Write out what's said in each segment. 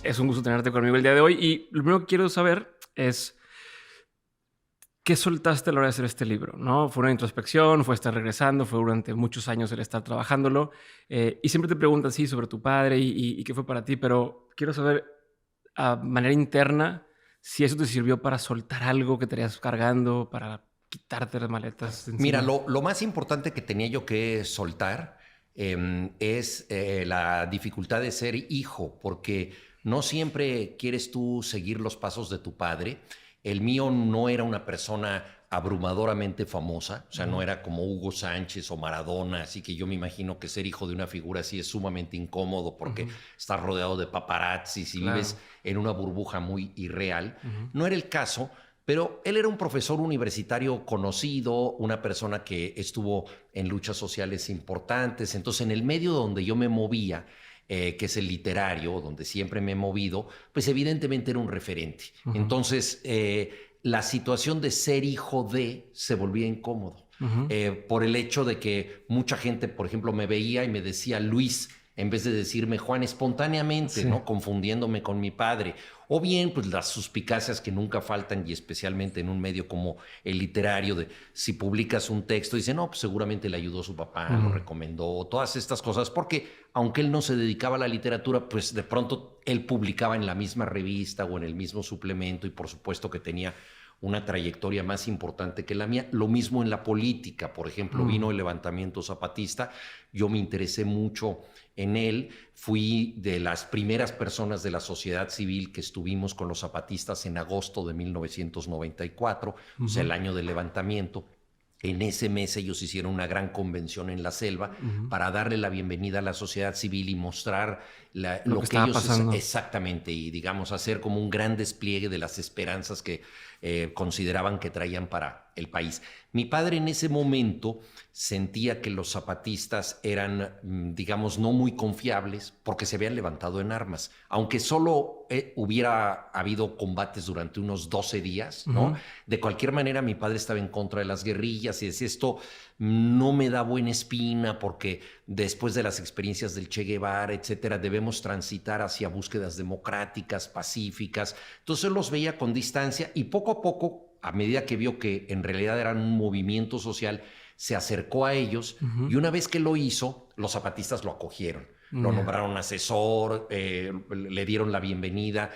Es un gusto tenerte conmigo el día de hoy. Y lo primero que quiero saber es qué soltaste a la hora de hacer este libro, ¿no? ¿Fue una introspección? ¿Fue estar regresando? ¿Fue durante muchos años el estar trabajándolo? Y siempre te preguntan, sí, sobre tu padre y qué fue para ti, pero quiero saber a manera interna si eso te sirvió para soltar algo que tenías cargando, para quitarte las maletas de Mira, encima. lo más importante que tenía yo que soltar es la dificultad de ser hijo, porque no siempre quieres tú seguir los pasos de tu padre. El mío no era una persona abrumadoramente famosa, o sea, no era como Hugo Sánchez o Maradona, así que yo me imagino que ser hijo de una figura así es sumamente incómodo porque estás rodeado de paparazzis y Claro. vives en una burbuja muy irreal. Ujú. No era el caso. Pero él era un profesor universitario conocido, una persona que estuvo en luchas sociales importantes. Entonces, en el medio donde yo me movía, que es el literario, donde siempre me he movido, pues evidentemente era un referente. Ujú. Entonces, la situación de ser hijo de se volvía incómodo. Ujú. Por el hecho de que mucha gente, por ejemplo, me veía y me decía Luis, en vez de decirme Juan, espontáneamente, Sí. ¿no? Confundiéndome con mi padre. O bien, pues las suspicacias que nunca faltan, y especialmente en un medio como el literario, de si publicas un texto, dicen, no, pues seguramente le ayudó su papá, lo Ujú. recomendó, todas estas cosas, porque aunque él no se dedicaba a la literatura, pues de pronto él publicaba en la misma revista o en el mismo suplemento, y por supuesto que tenía una trayectoria más importante que la mía. Lo mismo en la política, por ejemplo, Mm. vino el levantamiento zapatista, yo me interesé mucho en él, fui de las primeras personas de la sociedad civil que estuvimos con los zapatistas en agosto de 1994, o sea, Ujú. el año del levantamiento. En ese mes ellos hicieron una gran convención en la selva Ujú. para darle la bienvenida a la sociedad civil y mostrar Lo que lo que estaba ellos pasando. exactamente, y digamos hacer como un gran despliegue de las esperanzas que consideraban que traían para el país. Mi padre en ese momento sentía que los zapatistas eran, digamos, no muy confiables porque se habían levantado en armas. Aunque solo hubiera habido combates durante unos 12 días, ¿no? Ujú. De cualquier manera, mi padre estaba en contra de las guerrillas y decía, esto no me da buena espina porque después de las experiencias del Che Guevara, etcétera, debemos transitar hacia búsquedas democráticas, pacíficas. Entonces los veía con distancia y poco a poco, a medida que vio que en realidad eran un movimiento social, se acercó a ellos Ujú. y una vez que lo hizo, los zapatistas lo acogieron. Lo Ya. nombraron asesor, le dieron la bienvenida,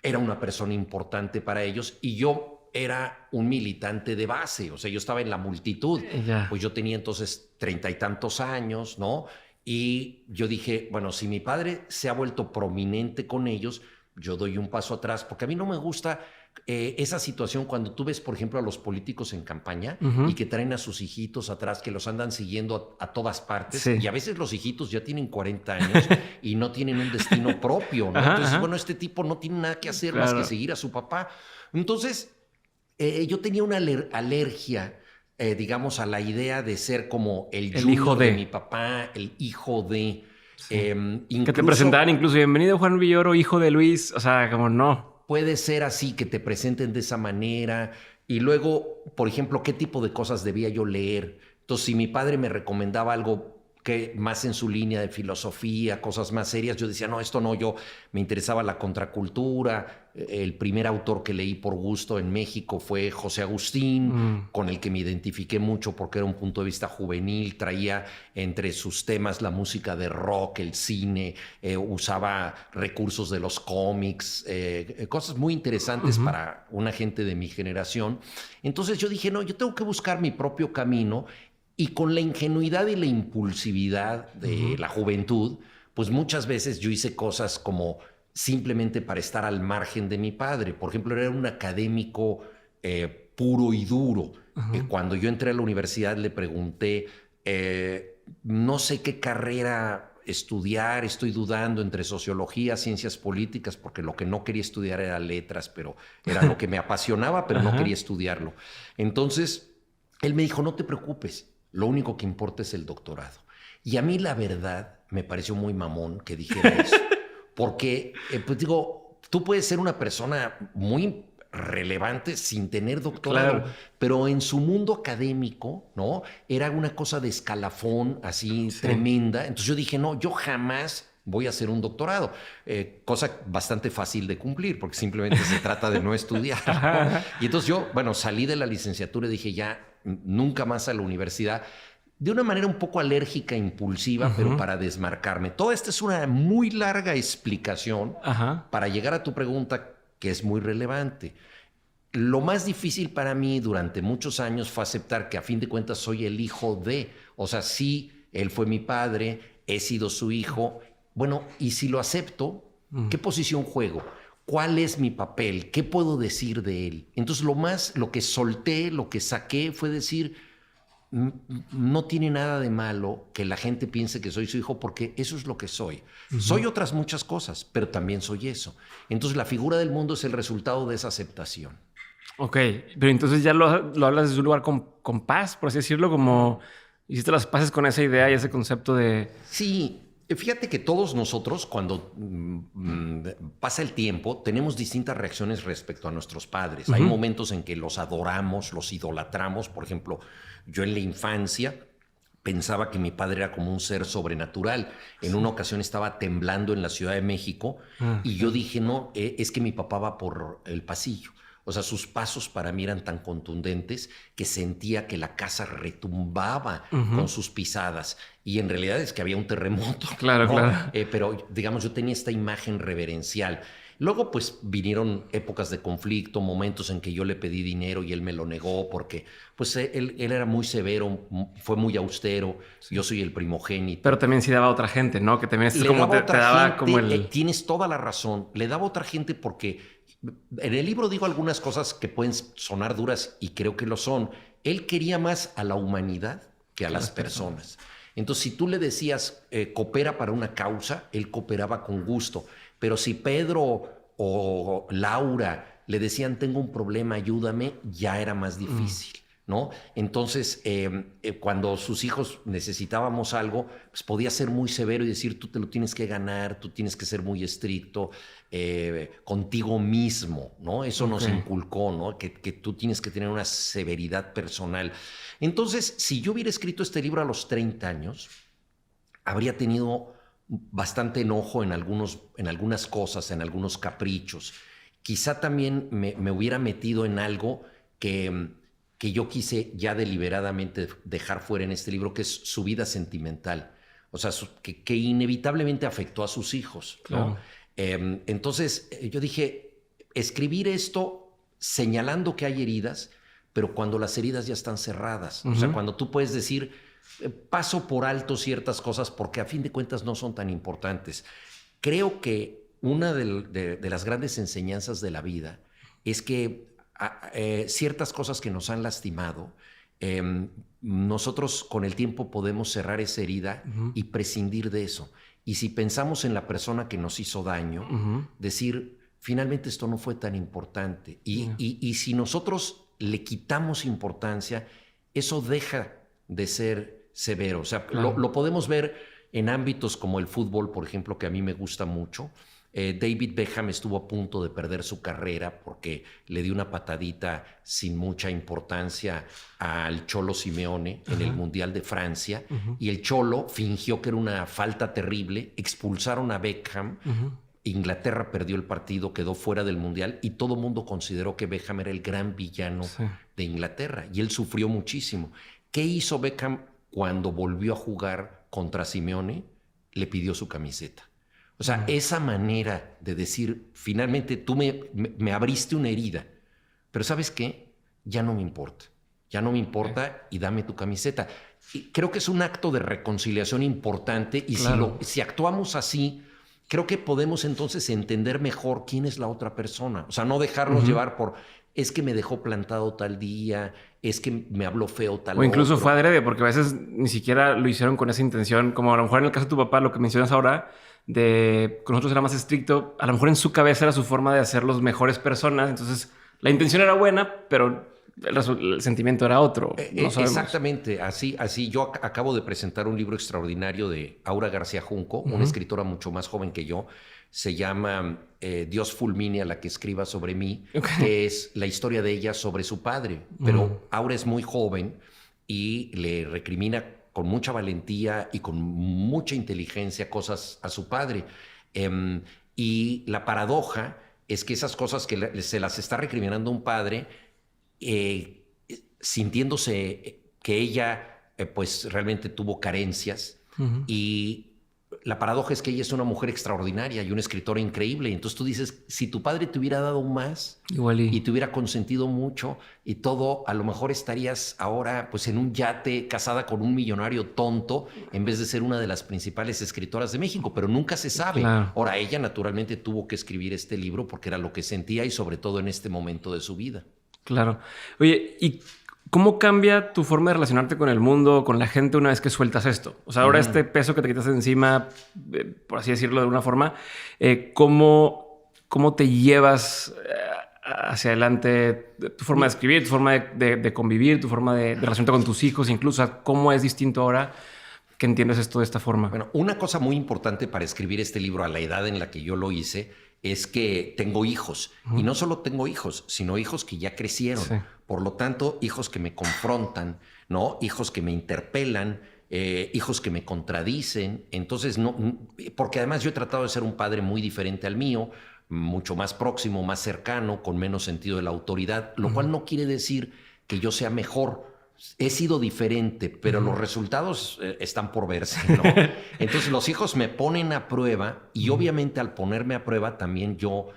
era una persona importante para ellos y yo era un militante de base, o sea, yo estaba en la multitud, Ya. pues yo tenía entonces 30 y tantos años, ¿no? Y yo dije, bueno, si mi padre se ha vuelto prominente con ellos, yo doy un paso atrás, porque a mí no me gusta esa situación cuando tú ves, por ejemplo, a los políticos en campaña y Ujú. que traen a sus hijitos atrás, que los andan siguiendo a todas partes, Sí. y a veces los hijitos ya tienen 40 años y no tienen un destino propio, ¿no? Ajá, Entonces, bueno, ajá. este tipo no tiene nada que hacer más que Claro. seguir a su papá. Entonces, yo tenía una alergia, digamos, a la idea de ser como el El hijo junior de mi de. papá, el hijo de, Sí. Que te presentaban incluso incluso, bienvenido Juan Villoro, hijo de Luis. O sea, como no. puede ser así, que te presenten de esa manera. Y luego, por ejemplo, ¿qué tipo de cosas debía yo leer? Entonces, si mi padre me recomendaba algo que más en su línea de filosofía, cosas más serias, yo decía, no, esto no, yo me interesaba la contracultura. El primer autor que leí por gusto en México fue José Agustín, Mm. con el que me identifiqué mucho porque era un punto de vista juvenil, traía entre sus temas la música de rock, el cine, usaba recursos de los cómics, cosas muy interesantes Ujú. para una gente de mi generación. Entonces yo dije, no, yo tengo que buscar mi propio camino, y con la ingenuidad y la impulsividad de Ujú. la juventud, pues muchas veces yo hice cosas como simplemente para estar al margen de mi padre. Por ejemplo, era un académico puro y duro. Ujú. Cuando yo entré a la universidad le pregunté, no sé qué carrera estudiar, estoy dudando entre sociología, ciencias políticas, porque lo que no quería estudiar era letras, pero era lo que me apasionaba, pero no quería Ajá. estudiarlo. Entonces, él me dijo, no te preocupes, lo único que importa es el doctorado. Y a mí la verdad me pareció muy mamón que dijera eso, porque, pues digo, tú puedes ser una persona muy relevante sin tener doctorado, Claro. pero en su mundo académico, ¿no? Era una cosa de escalafón así Sí. tremenda. Entonces yo dije, no, yo jamás voy a hacer un doctorado. Cosa bastante fácil de cumplir, porque simplemente se trata de no estudiar, ¿no? Y entonces yo, bueno, salí de la licenciatura y dije, ya, nunca más a la universidad, de una manera un poco alérgica, impulsiva, pero para desmarcarme. Toda esta es una muy larga explicación para llegar a tu pregunta, que es muy relevante. Lo más difícil para mí durante muchos años fue aceptar que a fin de cuentas soy el hijo de, o sea, sí, él fue mi padre, he sido su hijo. Bueno, y si lo acepto, ¿qué posición juego? ¿Cuál es mi papel? ¿Qué puedo decir de él? Entonces lo que solté, lo que saqué fue decir, no tiene nada de malo que la gente piense que soy su hijo, porque eso es lo que soy. Soy otras muchas cosas, pero también soy eso. Entonces la figura del mundo es el resultado de esa aceptación. Ok, pero entonces ya lo hablas desde un lugar con paz, por así decirlo, como hiciste las paces con esa idea y ese concepto de... Sí, fíjate que todos nosotros, cuando pasa el tiempo, tenemos distintas reacciones respecto a nuestros padres. Hay momentos en que los adoramos, los idolatramos. Por ejemplo, yo en la infancia pensaba que mi padre era como un ser sobrenatural. En una ocasión estaba temblando en la Ciudad de México y yo dije, no, es que mi papá va por el pasillo. O sea, sus pasos para mí eran tan contundentes que sentía que la casa retumbaba con sus pisadas. Y en realidad es que había un terremoto. Claro, ¿no? claro. Pero, digamos, yo tenía esta imagen reverencial. Luego, pues, vinieron épocas de conflicto, momentos en que yo le pedí dinero y él me lo negó porque, pues, él era muy severo, fue muy austero. Sí. Yo soy el primogénito. Pero también sí daba a otra gente, ¿no? Que también es le como daba te daba gente, como el... Tienes toda la razón. Le daba a otra gente porque... En el libro digo algunas cosas que pueden sonar duras y creo que lo son. Él quería más a la humanidad que a las personas. Entonces, si tú le decías, coopera para una causa, él cooperaba con gusto. Pero si Pedro o Laura le decían, tengo un problema, ayúdame, ya era más difícil, ¿no? Entonces, cuando sus hijos necesitábamos algo, pues podía ser muy severo y decir, tú te lo tienes que ganar, tú tienes que ser muy estricto contigo mismo, ¿no? Eso nos inculcó, ¿no? Que tú tienes que tener una severidad personal. Entonces, si yo hubiera escrito este libro a los 30 años, habría tenido bastante enojo en algunas cosas, en algunos caprichos. Quizá también me hubiera metido en algo que yo quise ya deliberadamente dejar fuera en este libro, que es su vida sentimental. O sea, que inevitablemente afectó a sus hijos, ¿no? Entonces yo dije, escribir esto señalando que hay heridas, pero cuando las heridas ya están cerradas. O sea, cuando tú puedes decir, paso por alto ciertas cosas porque a fin de cuentas no son tan importantes. Creo que una de las grandes enseñanzas de la vida es que ciertas cosas que nos han lastimado, nosotros con el tiempo podemos cerrar esa herida y prescindir de eso. Y si pensamos en la persona que nos hizo daño, decir, finalmente esto no fue tan importante. Y si nosotros le quitamos importancia, eso deja de ser severo. O sea, lo podemos ver en ámbitos como el fútbol, por ejemplo, que a mí me gusta mucho. David Beckham estuvo a punto de perder su carrera porque le dio una patadita sin mucha importancia al Cholo Simeone en el Mundial de Francia, y el Cholo fingió que era una falta terrible, expulsaron a Beckham, Inglaterra perdió el partido, quedó fuera del Mundial y todo el mundo consideró que Beckham era el gran villano de Inglaterra y él sufrió muchísimo. ¿Qué hizo Beckham cuando volvió a jugar contra Simeone? Le pidió su camiseta. O sea, esa manera de decir, finalmente tú me abriste una herida, pero ¿sabes qué? Ya no me importa. Ya no me importa y dame tu camiseta. Y creo que es un acto de reconciliación importante y si actuamos así, creo que podemos entonces entender mejor quién es la otra persona. O sea, no dejarnos llevar por, es que me dejó plantado tal día, es que me habló feo tal O incluso otro. fue adrede, porque a veces ni siquiera lo hicieron con esa intención. Como a lo mejor en el caso de tu papá, lo que mencionas ahora, de con nosotros era más estricto, a lo mejor en su cabeza era su forma de hacerlos mejores personas. Entonces, la intención era buena, pero el sentimiento era otro. No sabemos. Exactamente, así. Yo acabo de presentar un libro extraordinario de Aura García Junco, una escritora mucho más joven que yo. Se llama Dios fulmine a la que escriba sobre mí, que es la historia de ella sobre su padre. Pero Aura es muy joven y le recrimina con mucha valentía y con mucha inteligencia cosas a su padre. Y la paradoja es que esas cosas que se las está recriminando un padre, sintiéndose que ella pues realmente tuvo carencias. Y la paradoja es que ella es una mujer extraordinaria y una escritora increíble. Entonces tú dices, si tu padre te hubiera dado más y te hubiera consentido mucho y todo, a lo mejor estarías ahora pues en un yate casada con un millonario tonto en vez de ser una de las principales escritoras de México, pero nunca se sabe. Claro. Ahora, ella naturalmente tuvo que escribir este libro porque era lo que sentía y sobre todo en este momento de su vida. Claro. Oye, ¿y cómo cambia tu forma de relacionarte con el mundo, con la gente, una vez que sueltas esto? O sea, ahora este peso que te quitas de encima, por así decirlo de alguna forma, ¿cómo te llevas hacia adelante tu forma de escribir, tu forma de convivir, tu forma de relacionarte con tus hijos, incluso? ¿Cómo es distinto ahora que entiendes esto de esta forma? Bueno, una cosa muy importante para escribir este libro a la edad en la que yo lo hice es que tengo hijos. Y no solo tengo hijos, sino hijos que ya crecieron. Sí. Por lo tanto, hijos que me confrontan, ¿no? Hijos que me interpelan, hijos que me contradicen. Entonces, no, porque además yo he tratado de ser un padre muy diferente al mío, mucho más próximo, más cercano, con menos sentido de la autoridad, lo cual no quiere decir que yo sea mejor. He sido diferente, pero los resultados están por verse, ¿no? Entonces los hijos me ponen a prueba y obviamente al ponerme a prueba también yo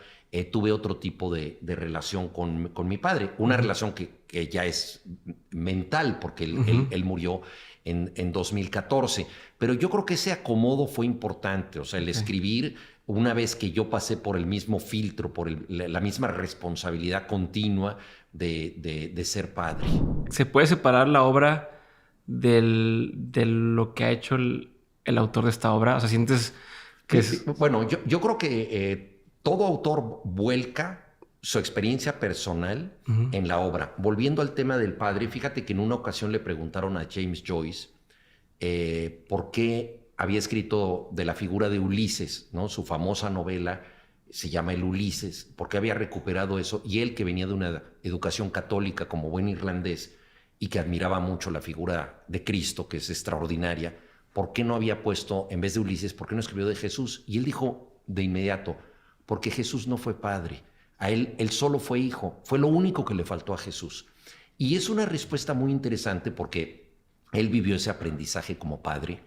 tuve otro tipo de relación con mi padre. Una relación que ya es mental porque él murió en 2014. Pero yo creo que ese acomodo fue importante. O sea, el escribir, una vez que yo pasé por el mismo filtro, por la misma responsabilidad continua de ser padre. ¿Se puede separar la obra de lo que ha hecho el autor de esta obra? O sea, ¿sientes que es...? Bueno, yo creo que todo autor vuelca su experiencia personal en la obra. Volviendo al tema del padre, fíjate que en una ocasión le preguntaron a James Joyce por qué había escrito de la figura de Ulises, ¿no? Su famosa novela se llama El Ulises, porque había recuperado eso. Y él, que venía de una educación católica como buen irlandés y que admiraba mucho la figura de Cristo, que es extraordinaria, ¿por qué no había puesto, en vez de Ulises, por qué no escribió de Jesús? Y él dijo de inmediato, porque Jesús no fue padre. A él solo fue hijo. Fue lo único que le faltó a Jesús. Y es una respuesta muy interesante porque él vivió ese aprendizaje como padre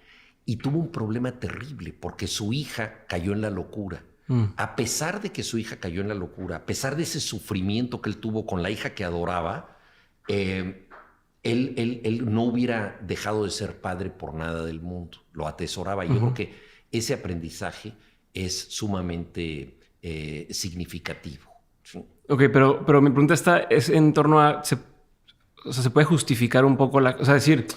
y tuvo un problema terrible porque su hija cayó en la locura. A pesar de que su hija cayó en la locura, a pesar de ese sufrimiento que él tuvo con la hija que adoraba, él no hubiera dejado de ser padre por nada del mundo. Lo atesoraba. Y yo creo que ese aprendizaje es sumamente significativo. ¿Sí? Ok, pero mi pregunta es en torno a... O sea, ¿se puede justificar un poco o sea, decir,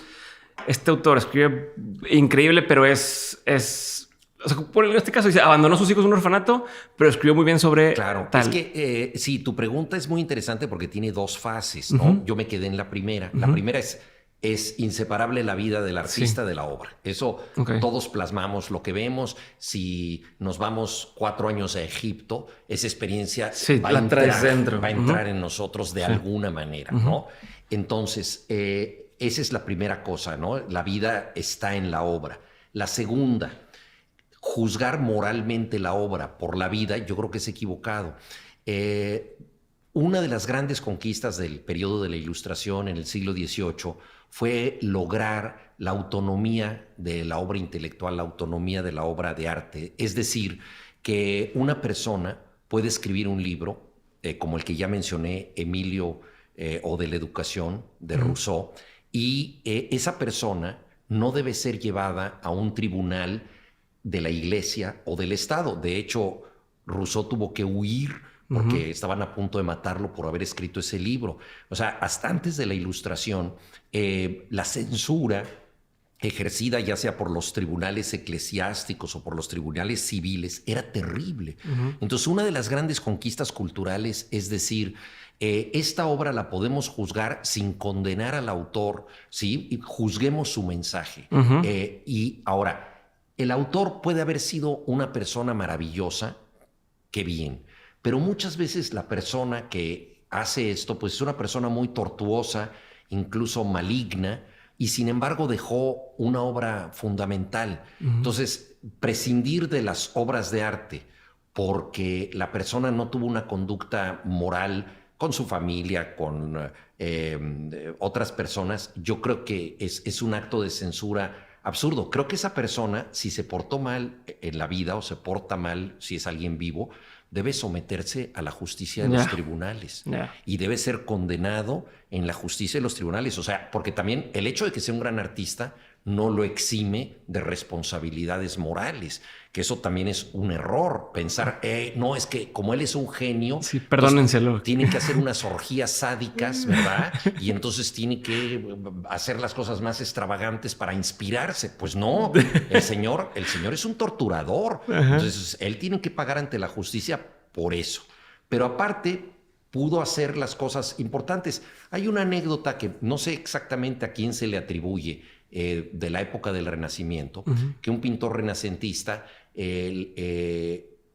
este autor escribe increíble, pero o sea, en este caso dice, abandonó a sus hijos en un orfanato, pero escribió muy bien sobre Claro, tal. es que sí, tu pregunta es muy interesante porque tiene dos fases, ¿no? Yo me quedé en la primera. La primera es inseparable la vida del artista de la obra. Eso todos plasmamos lo que vemos. Si nos vamos 4 años a Egipto, esa experiencia va a entrar en nosotros de alguna manera, ¿no? Entonces, esa es la primera cosa, ¿no? La vida está en la obra. La segunda, juzgar moralmente la obra por la vida, yo creo que es equivocado. Una de las grandes conquistas del periodo de la Ilustración en el siglo XVIII fue lograr la autonomía de la obra intelectual, la autonomía de la obra de arte. Es decir, que una persona puede escribir un libro, como el que ya mencioné, Emilio, o de la educación, de Rousseau, y esa persona no debe ser llevada a un tribunal de la iglesia o del Estado. De hecho, Rousseau tuvo que huir porque estaban a punto de matarlo por haber escrito ese libro. O sea, hasta antes de la Ilustración, la censura ejercida ya sea por los tribunales eclesiásticos o por los tribunales civiles era terrible. Entonces, una de las grandes conquistas culturales es decir, esta obra la podemos juzgar sin condenar al autor, ¿sí? Y juzguemos su mensaje. Y ahora, el autor puede haber sido una persona maravillosa, qué bien, pero muchas veces la persona que hace esto, pues es una persona muy tortuosa, incluso maligna, y sin embargo dejó una obra fundamental. Entonces, prescindir de las obras de arte porque la persona no tuvo una conducta moral con su familia, con otras personas, yo creo que es un acto de censura absurdo. Creo que esa persona, si se portó mal en la vida o se porta mal, si es alguien vivo, debe someterse a la justicia de los tribunales y debe ser condenado en la justicia de los tribunales. O sea, porque también el hecho de que sea un gran artista no lo exime de responsabilidades morales, que eso también es un error. Pensar, no, es que como él es un genio, sí, perdónenselo. Tiene que hacer unas orgías sádicas, ¿verdad? Y entonces tiene que hacer las cosas más extravagantes para inspirarse. Pues no, el señor es un torturador. Entonces él tiene que pagar ante la justicia por eso. Pero aparte, pudo hacer las cosas importantes. Hay una anécdota que no sé exactamente a quién se le atribuye, de la época del Renacimiento, que un pintor renacentista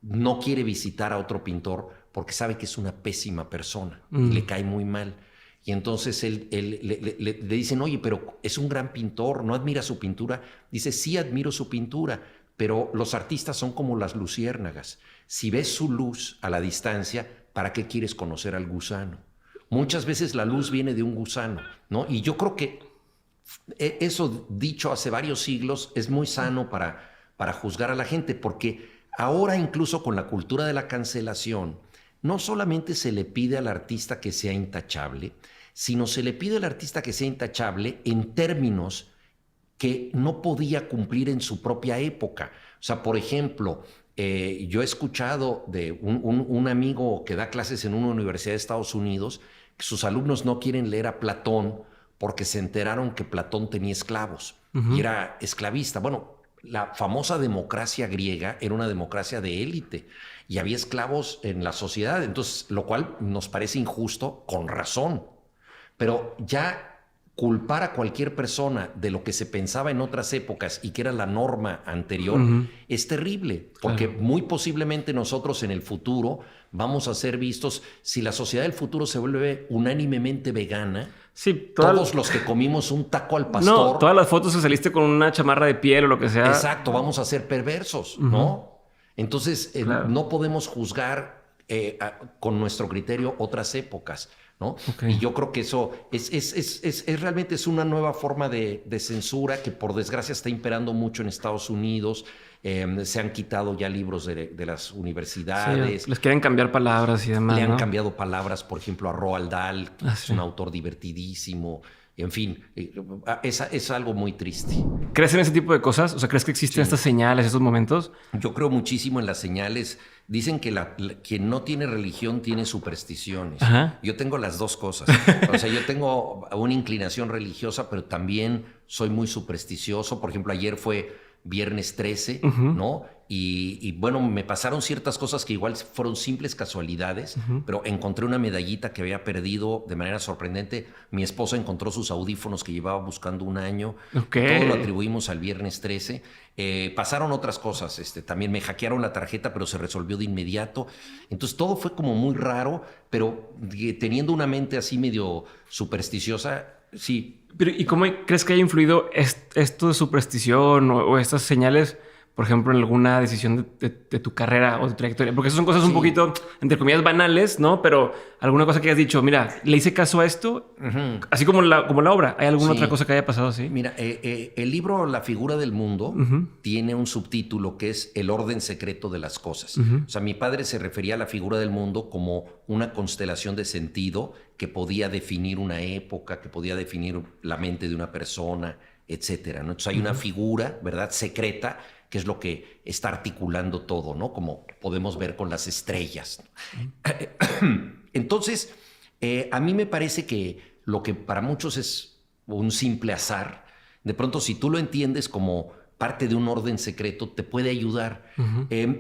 no quiere visitar a otro pintor porque sabe que es una pésima persona y le cae muy mal. Y entonces le dicen, oye, pero es un gran pintor, ¿no admira su pintura? Dice, sí admiro su pintura, pero los artistas son como las luciérnagas. Si ves su luz a la distancia, ¿para qué quieres conocer al gusano? Muchas veces la luz viene de un gusano, ¿no? Y yo creo que eso, dicho hace varios siglos, es muy sano para juzgar a la gente, porque ahora incluso con la cultura de la cancelación, no solamente se le pide al artista que sea intachable, sino se le pide al artista que sea intachable en términos que no podía cumplir en su propia época. O sea, por ejemplo, yo he escuchado de un amigo que da clases en una universidad de Estados Unidos que sus alumnos no quieren leer a Platón porque se enteraron que Platón tenía esclavos y era esclavista. Bueno, la famosa democracia griega era una democracia de élite y había esclavos en la sociedad, entonces, lo cual nos parece injusto con razón. Pero ya culpar a cualquier persona de lo que se pensaba en otras épocas y que era la norma anterior es terrible, porque muy posiblemente nosotros en el futuro vamos a ser vistos, si la sociedad del futuro se vuelve unánimemente vegana, todos los que comimos un taco al pastor... No, todas las fotos que saliste con una chamarra de piel o lo que sea... Exacto, vamos a ser perversos, ¿no? Entonces, no podemos juzgar con nuestro criterio otras épocas, ¿no? Y yo creo que eso es realmente es una nueva forma de censura que por desgracia está imperando mucho en Estados Unidos. Se han quitado ya libros de las universidades. Sí, les quieren cambiar palabras y demás. Le han cambiado palabras, por ejemplo, a Roald Dahl, que es un autor divertidísimo. En fin, es algo muy triste. ¿Crees en ese tipo de cosas? O sea, ¿crees que existen estas señales, estos momentos? Yo creo muchísimo en las señales. Dicen que quien no tiene religión tiene supersticiones. Yo tengo las dos cosas. O sea, yo tengo una inclinación religiosa, pero también soy muy supersticioso. Por ejemplo, ayer fue Viernes 13, ¿no? Y bueno, me pasaron ciertas cosas que igual fueron simples casualidades, pero encontré una medallita que había perdido de manera sorprendente. Mi esposa encontró sus audífonos que llevaba buscando un año. Todo lo atribuimos al Viernes 13. Pasaron otras cosas. También me hackearon la tarjeta, pero se resolvió de inmediato. Entonces todo fue como muy raro, pero teniendo una mente así medio supersticiosa, sí. Pero, ¿y cómo crees que haya influido esto de superstición o estas señales, por ejemplo, en alguna decisión de tu carrera o de trayectoria? Porque esas son cosas un poquito, entre comillas, banales, ¿no? Pero alguna cosa que hayas dicho, mira, le hice caso a esto, así como la obra. ¿Hay alguna otra cosa que haya pasado así? Mira, el libro La figura del mundo tiene un subtítulo que es El orden secreto de las cosas. O sea, mi padre se refería a la figura del mundo como una constelación de sentido que podía definir una época, que podía definir la mente de una persona, etcétera, ¿no? Entonces hay una figura, ¿verdad?, secreta, que es lo que está articulando todo, ¿no? Como podemos ver con las estrellas. Entonces, a mí me parece que lo que para muchos es un simple azar, de pronto si tú lo entiendes como parte de un orden secreto, te puede ayudar.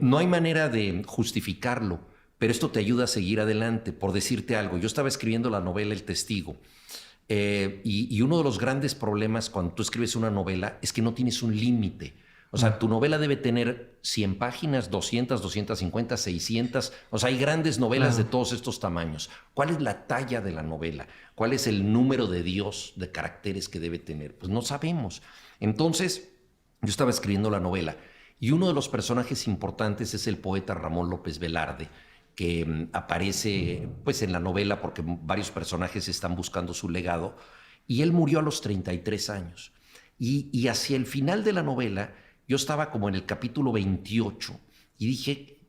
No hay manera de justificarlo, pero esto te ayuda a seguir adelante. Por decirte algo, yo estaba escribiendo la novela El Testigo, y uno de los grandes problemas cuando tú escribes una novela es que no tienes un límite. O sea, tu novela debe tener 100 páginas, 200, 250, 600. O sea, hay grandes novelas de todos estos tamaños. ¿Cuál es la talla de la novela? ¿Cuál es el número de Dios, de caracteres que debe tener? Pues no sabemos. Entonces, yo estaba escribiendo la novela y uno de los personajes importantes es el poeta Ramón López Velarde, que aparece pues, en la novela porque varios personajes están buscando su legado. Y él murió a los 33 años. Y hacia el final de la novela, yo estaba como en el capítulo 28 y dije,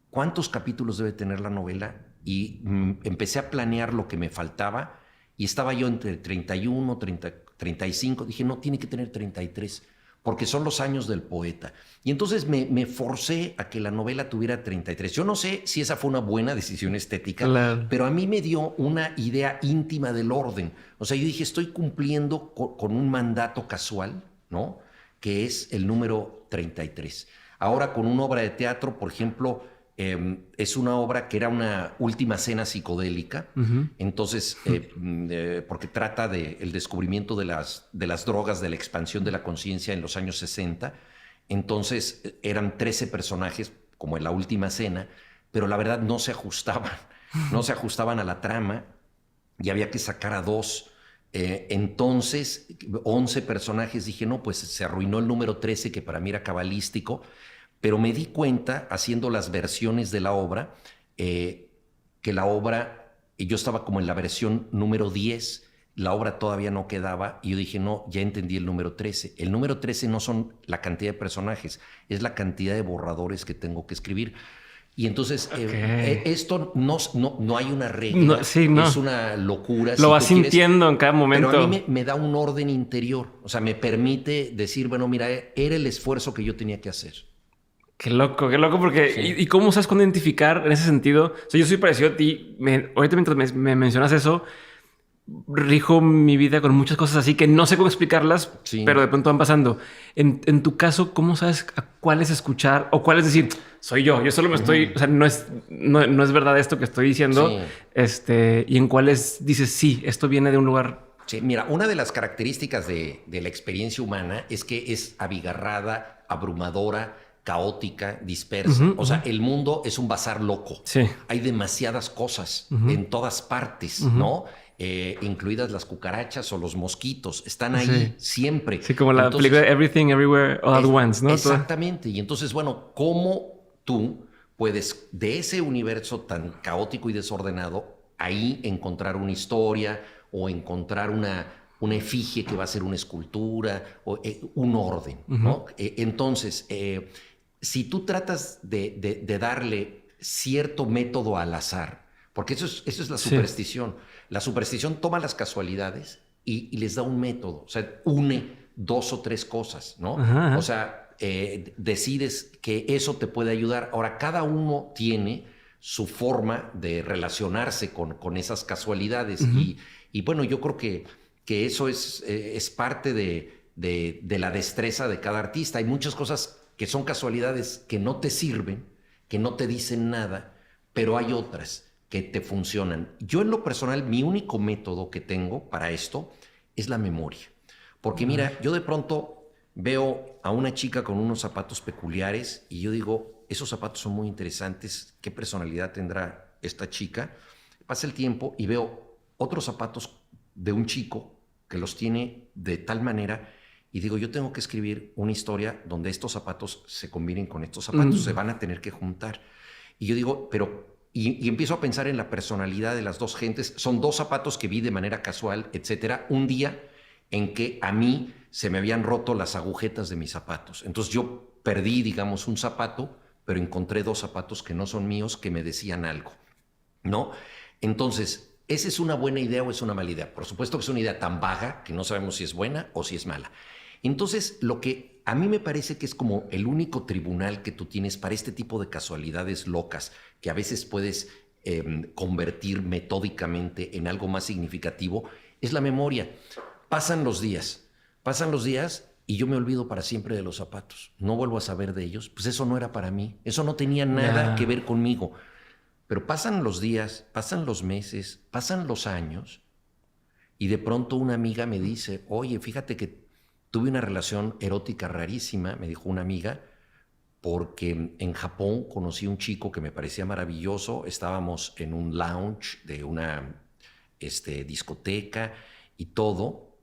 ¿cuántos capítulos debe tener la novela? Y empecé a planear lo que me faltaba y estaba yo entre 31, 30, 35. Dije, no, tiene que tener 33 porque son los años del poeta. Y entonces me forcé a que la novela tuviera 33. Yo no sé si esa fue una buena decisión estética, pero a mí me dio una idea íntima del orden. O sea, yo dije, estoy cumpliendo con un mandato casual, ¿no?, que es el número 33. Ahora, con una obra de teatro, por ejemplo, es una obra que era una última cena psicodélica. Entonces, porque trata del descubrimiento de las drogas, de la expansión de la conciencia en los años 60. Entonces, eran 13 personajes, como en la última cena, pero la verdad no se ajustaban a la trama y había que sacar a 2. Entonces, 11 personajes, dije, no, pues se arruinó el número 13, que para mí era cabalístico, pero me di cuenta, haciendo las versiones de la obra, que la obra, yo estaba como en la versión número 10, la obra todavía no quedaba, y yo dije, no, ya entendí el número 13. El número 13 no son la cantidad de personajes, es la cantidad de borradores que tengo que escribir. Y entonces, esto no hay una regla, es una locura. Lo vas sintiendo en cada momento. Pero a mí me da un orden interior, o sea, me permite decir, bueno, mira, era el esfuerzo que yo tenía que hacer. Qué loco, porque... Sí. ¿Y cómo sabes cuándo identificar en ese sentido? O sea, yo soy parecido a ti. Ahorita mientras me mencionas eso, rijo mi vida con muchas cosas así que no sé cómo explicarlas, pero de pronto van pasando. En tu caso, ¿cómo sabes a cuáles escuchar o cuáles decir, soy yo solo me estoy, o sea, no es verdad esto que estoy diciendo, y en cuáles dices, sí, esto viene de un lugar? Sí, mira, una de las características de la experiencia humana es que es abigarrada, abrumadora, caótica, dispersa. O sea, el mundo es un bazar loco. Sí. Hay demasiadas cosas en todas partes, ¿no? Incluidas las cucarachas o los mosquitos. Están ahí siempre. Sí, como la película Everything, Everywhere, All at Once, ¿no? Exactamente. Y entonces, bueno, ¿cómo tú puedes, de ese universo tan caótico y desordenado, ahí encontrar una historia o encontrar una efigie que va a ser una escultura o un orden, ¿no? Entonces, si tú tratas de darle cierto método al azar, porque eso es la superstición. La superstición toma las casualidades y les da un método. O sea, une 2 o 3 cosas, ¿no? O sea, decides que eso te puede ayudar. Ahora, cada uno tiene su forma de relacionarse con esas casualidades. Y bueno, yo creo que eso es parte de la destreza de cada artista. Hay muchas cosas que son casualidades que no te sirven, que no te dicen nada, pero hay otras que te funcionan. Yo en lo personal, mi único método que tengo para esto es la memoria. Porque mira, yo de pronto veo a una chica con unos zapatos peculiares y yo digo, esos zapatos son muy interesantes, ¿qué personalidad tendrá esta chica? Pasa el tiempo y veo otros zapatos de un chico que los tiene de tal manera y digo, yo tengo que escribir una historia donde estos zapatos se combinen con estos zapatos, se van a tener que juntar. Y yo digo, pero... Y empiezo a pensar en la personalidad de las dos gentes. Son 2 zapatos que vi de manera casual, etcétera. Un día en que a mí se me habían roto las agujetas de mis zapatos. Entonces yo perdí, digamos, un zapato, pero encontré 2 zapatos que no son míos, que me decían algo, ¿no? Entonces, ¿esa es una buena idea o es una mala idea? Por supuesto que es una idea tan vaga que no sabemos si es buena o si es mala. Entonces, lo que a mí me parece que es como el único tribunal que tú tienes para este tipo de casualidades locas, que a veces puedes convertir metódicamente en algo más significativo, es la memoria. Pasan los días y yo me olvido para siempre de los zapatos. No vuelvo a saber de ellos. Pues eso no era para mí. Eso no tenía nada que ver conmigo. Pero pasan los días, pasan los meses, pasan los años y de pronto una amiga me dice, oye, fíjate que tuve una relación erótica rarísima, me dijo una amiga, porque en Japón conocí a un chico que me parecía maravilloso. Estábamos en un lounge de una discoteca y todo,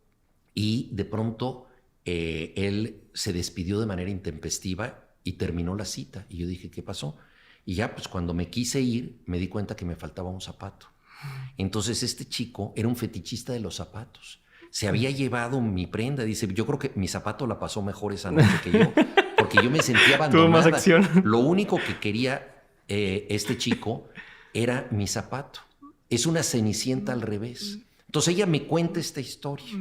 y de pronto él se despidió de manera intempestiva y terminó la cita. Y yo dije, ¿qué pasó? Y ya, pues cuando me quise ir, me di cuenta que me faltaba un zapato. Entonces este chico era un fetichista de los zapatos. Se había llevado mi prenda. Dice, yo creo que mi zapato la pasó mejor esa noche que yo, porque yo me sentía abandonada. Tuvo más acción. Lo único que quería este chico era mi zapato. Es una Cenicienta al revés. Entonces ella me cuenta esta historia.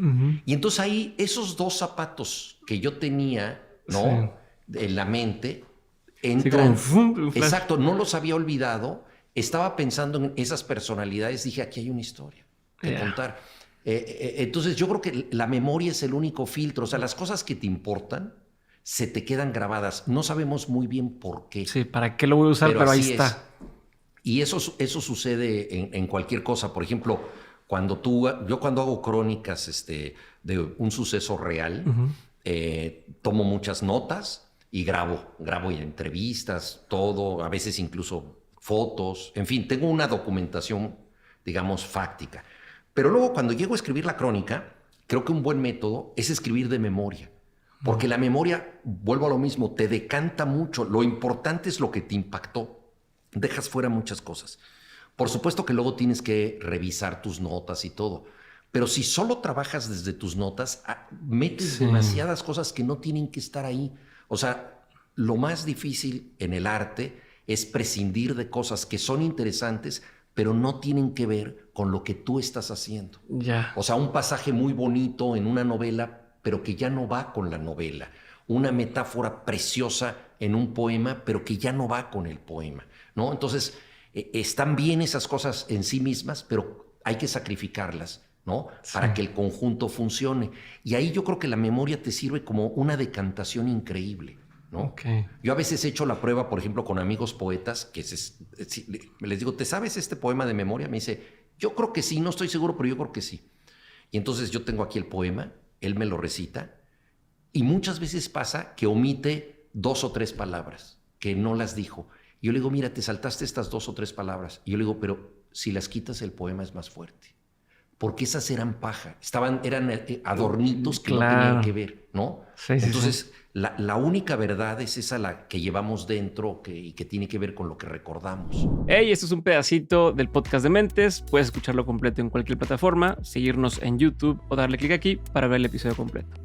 Y entonces ahí esos 2 zapatos que yo tenía, ¿no? En la mente, entran. Sí, como, Exacto, no los había olvidado. Estaba pensando en esas personalidades. Dije, aquí hay una historia que contar. Entonces yo creo que la memoria es el único filtro. O sea, las cosas que te importan se te quedan grabadas. No sabemos muy bien por qué. Sí, ¿para qué lo voy a usar? Pero ahí está. Es. Y eso sucede en cualquier cosa. Por ejemplo, yo cuando hago crónicas de un suceso real, tomo muchas notas y grabo entrevistas, todo, a veces incluso fotos. En fin, tengo una documentación, digamos, fáctica. Pero luego cuando llego a escribir la crónica, creo que un buen método es escribir de memoria. Porque la memoria, vuelvo a lo mismo, te decanta mucho. Lo importante es lo que te impactó. Dejas fuera muchas cosas. Por supuesto que luego tienes que revisar tus notas y todo. Pero si solo trabajas desde tus notas, metes demasiadas cosas que no tienen que estar ahí. O sea, lo más difícil en el arte es prescindir de cosas que son interesantes, pero no tienen que ver con lo que tú estás haciendo. Ya. O sea, un pasaje muy bonito en una novela, pero que ya no va con la novela. Una metáfora preciosa en un poema, pero que ya no va con el poema, ¿no? Entonces, están bien esas cosas en sí mismas, pero hay que sacrificarlas, ¿no? Para que el conjunto funcione. Y ahí yo creo que la memoria te sirve como una decantación increíble, ¿no? Okay. Yo a veces he hecho la prueba, por ejemplo, con amigos poetas, que les digo, ¿te sabes este poema de memoria? Me dice, yo creo que sí, no estoy seguro, pero yo creo que sí. Y entonces yo tengo aquí el poema, él me lo recita, y muchas veces pasa que omite 2 o 3 palabras, que no las dijo. Y yo le digo, mira, te saltaste estas 2 o 3 palabras. Y yo le digo, pero si las quitas el poema es más fuerte. Porque esas eran paja, eran adornitos que no tenían que ver, ¿no? Entonces, la única verdad es esa la que llevamos dentro y que tiene que ver con lo que recordamos. Hey, esto es un pedacito del podcast de Mentes. Puedes escucharlo completo en cualquier plataforma, seguirnos en YouTube o darle clic aquí para ver el episodio completo.